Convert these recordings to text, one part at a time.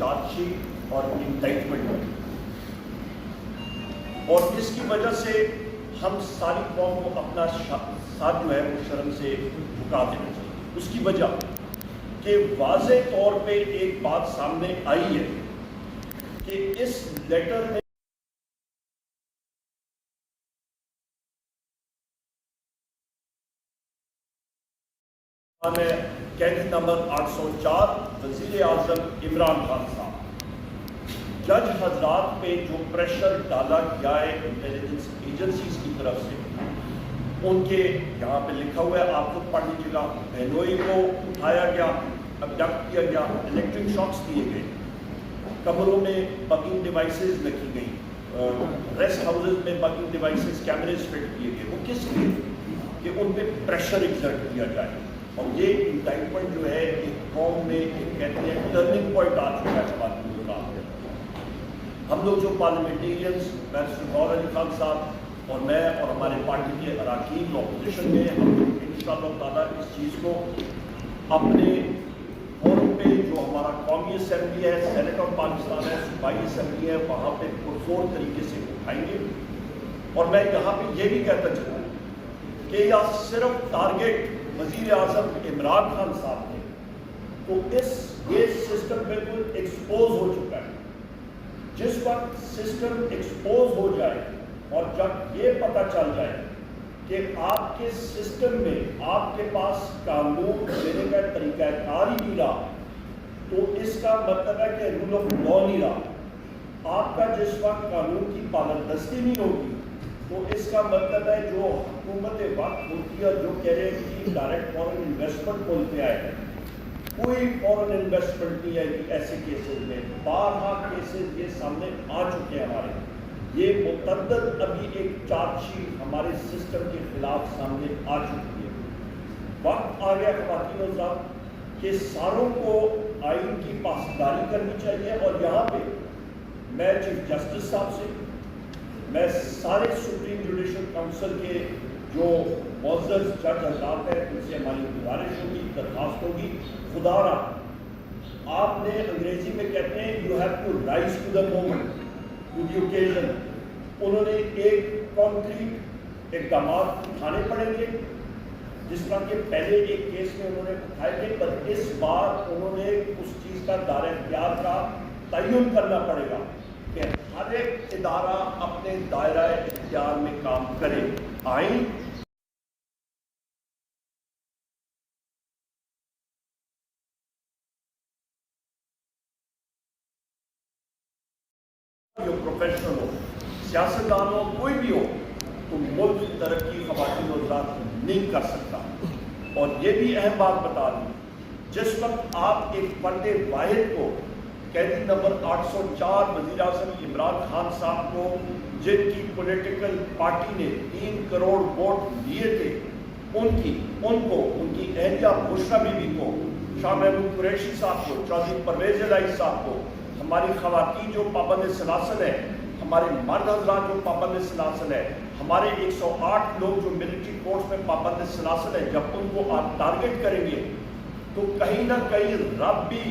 Charge sheet اور انڈائٹمنٹ ہوئی، اور اس کی وجہ سے ہم ساری قوم کو اپنا ساتھ جو ہے وہ شرم سے جھکا دینا چاہیے۔ اس کی وجہ کہ واضح طور پہ ایک بات سامنے آئی ہے کہ اس لیٹر میں کیس نمبر 804 وزیر اعظم عمران خان صاحب، جج حضرات پہ جو پریشر ڈالا گیا ہے انٹیلیجنس ایجنسیز کی طرف سے، ان کے یہاں پہ لکھا ہوا ہے، آپ خود پڑھ لیجیے گا، بہنوئی کو اٹھایا گیا، ابڈکٹ کیا گیا، الیکٹرک شاکس دیے گئے، کمروں میں بگنگ ڈیوائسز رکھی گئی، ریسٹ ہاؤسز میں بگنگ ڈیوائسز کیمریز فٹ کیے گئے۔ وہ کس لیے؟ کہ ان پہ پریشر ایگزرٹ کیا جائے۔ اور یہ انڈائٹمنٹ جو ہے ایک قوم میں ایک کہتے ہیں ٹرننگ پوائنٹ آ چکا ہے خواتین کا۔ ہم لوگ جو پارلیمنٹیرینز بیرسٹر غور علی خان صاحب اور میں اور ہمارے پارٹی کے اراکین اپوزیشن میں، ہم لوگ انشاءاللہ تعالیٰ اس چیز کو اپنے فورم پہ جو ہمارا قومی اسمبلی ہے، سینٹ آف پاکستان ہے، صوبائی اسمبلی ہے، وہاں پہ پرزور طریقے سے اٹھائیں گے۔ اور میں یہاں پہ یہ بھی کہتا چلوں کہ یا صرف ٹارگیٹ وزیر اعظم عمران خان صاحب نے، تو یہ سسٹم بالکل ایکسپوز ہو چکا ہے۔ جس وقت سسٹم ایکسپوز ہو جائے اور جب یہ پتہ چل جائے کہ آپ کے سسٹم میں آپ کے پاس قانون دینے کا طریقہ کار ہی نہیں رہا، تو اس کا مطلب ہے کہ رول آف لا نہیں رہا۔ آپ کا جس وقت قانون کی پابندستی نہیں ہوگی، تو اس کا مطلب ہے جو حکومت وقت ہوتی ہے، جو کہہ رہے ہیں کہ ڈائریکٹ فورن انویسٹمنٹ بولتے آئے ہیں، کوئی فورن انویسٹمنٹ نہیں ہے ایسے کیسز میں۔ بارہا کیسز یہ سامنے آ چکے ہیں ہمارے، یہ متعدد ابھی ایک چارج شیٹ ہمارے سسٹم کے خلاف سامنے آ چکی ہے۔ وقت آ گیا خواتین و حضرات کہ ساروں کو آئین کی پاسداری کرنی چاہیے۔ اور یہاں پہ میں چیف جسٹس صاحب سے، میں سارے سپریم جوڈیشل کونسل کے جو معزز جج حضرات ہیں، ان سے ہماری گزارش ہوگی، درخواست ہوگی، خدا را آپ نے انگریزی میں کہتے ہیں you have to rise to the moment, to the occasion. انہوں نے ایک کانکریٹ اقدامات اٹھانے پڑیں گے، جس طرح کے پہلے ایک کیس میں انہوں نے اٹھائے تھے، پر اس بار انہوں نے اس چیز کا دائرہ اختیار کا تعین کرنا پڑے گا کہ ہر ایک ادارہ اپنے دائرہ اختیار میں کام کرے۔ آئین جو پروفیشنل ہو، سیاستدان ہو، کوئی بھی ہو، تو ملک کی ترقی خواتین و حضرات نہیں کر سکتا۔ اور یہ بھی اہم بات بتا دوں، جس وقت آپ ایک فرد واحد کو قیدی نمبر 804 وزیر اعظم عمران خان صاحب کو، جن کی پولیٹیکل پارٹی نے 3 کروڑ ووٹ لیے تھے، ان کی اہلیہ بشرا بی بی کو، شاہ محمود قریشی صاحب کو، چودھری پرویز الہی صاحب کو، ہماری خواتین جو پابند سلاسل ہیں، ہمارے مرد حضرات جو پابند سلاسل ہیں، ہمارے 108 لوگ جو ملٹری کورٹس میں پابند سلاسل ہیں، جب ان کو آپ ٹارگٹ کریں گے تو کہیں نہ کہیں رب بھی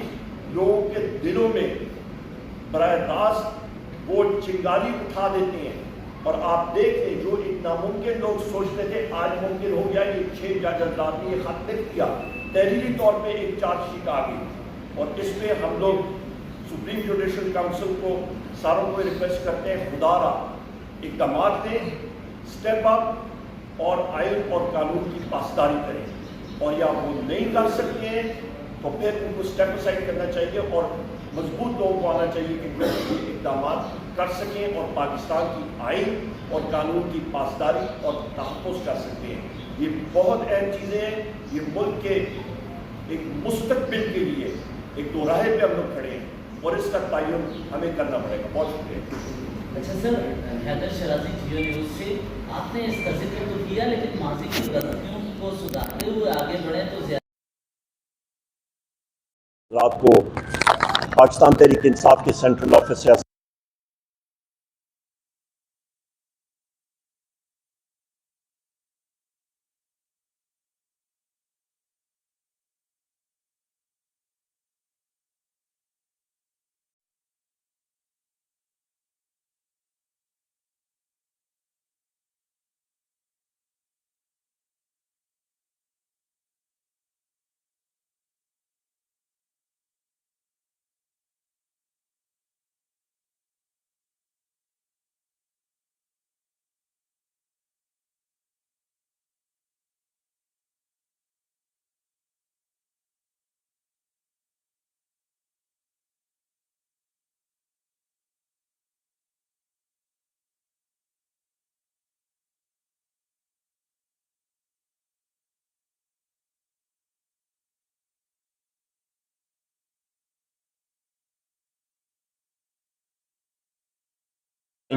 لوگوں کے دلوں میں براہ راست وہ چنگاری اٹھا دیتے ہیں۔ اور آپ دیکھ لیں جو ایک ناممکن لوگ سوچتے تھے آج ممکن ہو گیا۔ یہ 6 جج حضرات نے یہ خط لکھ دیا، تحریری طور پہ ایک چارج شیٹ آ گئی، اور اس پہ ہم لوگ سپریم جوڈیشل کونسل کو ساروں کو ریکویسٹ کرتے ہیں خدا را اقدامات لیں، اسٹیپ اپ، اور آئین اور قانون کی پاسداری کریں۔ اور یا وہ نہیں کر سکتے ہیں تو پھر ان کو اسٹیپ اسائڈ کرنا چاہیے، اور مضبوط لوگوں کو آنا چاہیے کہ جو یہ اقدامات کر سکیں اور پاکستان کی آئین اور قانون کی پاسداری اور تحفظ کر سکتے ہیں۔ یہ بہت اہم چیزیں ہیں، یہ ملک کے ایک مستقبل کے لیے ایک دوراہے پہ ہم لوگ کھڑے ہیں، اور اس کا تعین ہمیں کرنا پڑے گا۔ بہت شکریہ۔ اچھا سر، حیدر شرازی جیو نیوز سے آپ نے اس کا ذکر تو کیا، لیکن ماضی کی غلطیوں کو سدھارتے ہوئے آگے بڑھیں تو زیادہ رات کو پاکستان تحریک انصاف کے سینٹرل آفس سے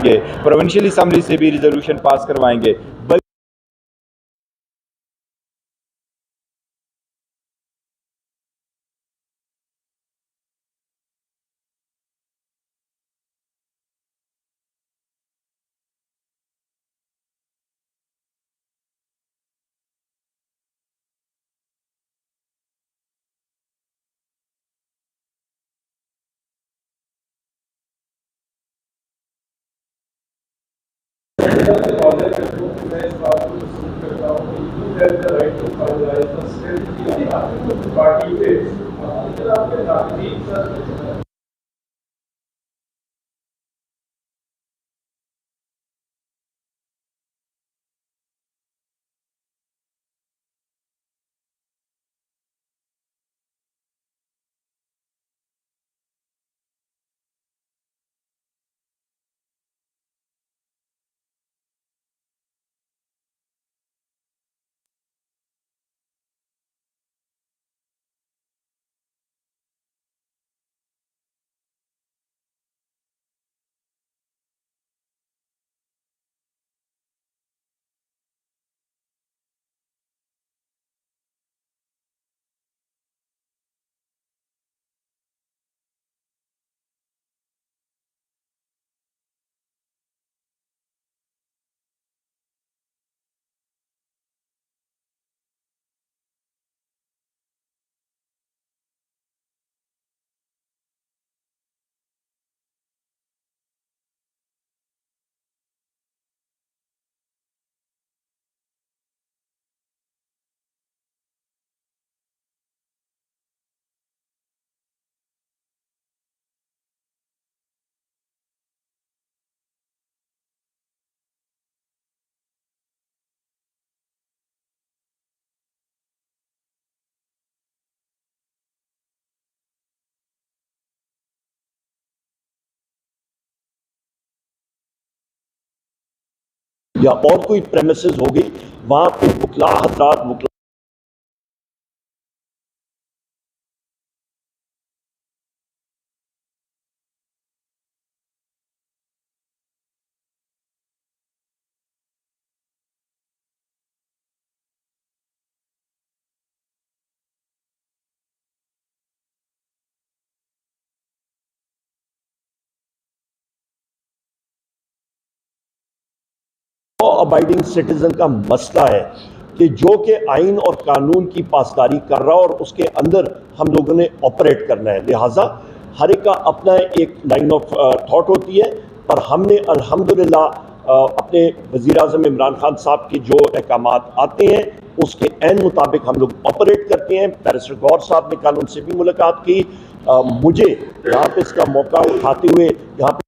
گے، پروونشل اسمبلی سے بھی ریزولوشن پاس کروائیں گے. یا اور کوئی پریمیسز ہوگی وہاں پہ وکلا حضرات وکلا ابائیڈنگ سٹیزن کا مسئلہ ہے کہ جو کہ آئین اور قانون کی پاسداری کر رہا اور اس کے اندر ہم لوگوں نے آپریٹ کرنا ہے. لہٰذا ہر ایک کا اپنا ایک لائن آف تھاٹ ہوتی ہے، اور ہم نے الحمدللہ اپنے وزیر اعظم عمران خان صاحب کے جو احکامات آتے ہیں اس کے عین مطابق ہم لوگ آپریٹ کرتے ہیں. بیرسٹر غور صاحب نے کل ان سے بھی ملاقات کی. مجھے یہاں پہ اس کا موقع اٹھاتے ہوئے یہاں پہ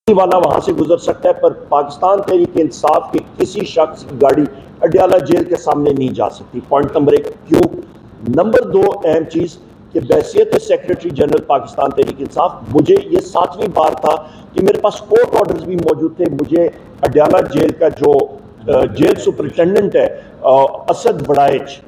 والا وہاں سے گزر سکتا ہے، پر پاکستان تحریک انصاف کے کسی شخص کی گاڑی اڈیالہ جیل کے سامنے نہیں جا سکتی. Point number 1. کیوں؟ نمبر 2 اہم چیز کہ بحیثیت سیکریٹری جنرل پاکستان تحریک انصاف مجھے یہ 7ویں بار تھا کہ میرے پاس کورٹ آرڈرز بھی موجود تھے. مجھے اڈیالہ جیل کا جو جیل سپرنٹینڈنٹ ہے اسد وڑائچ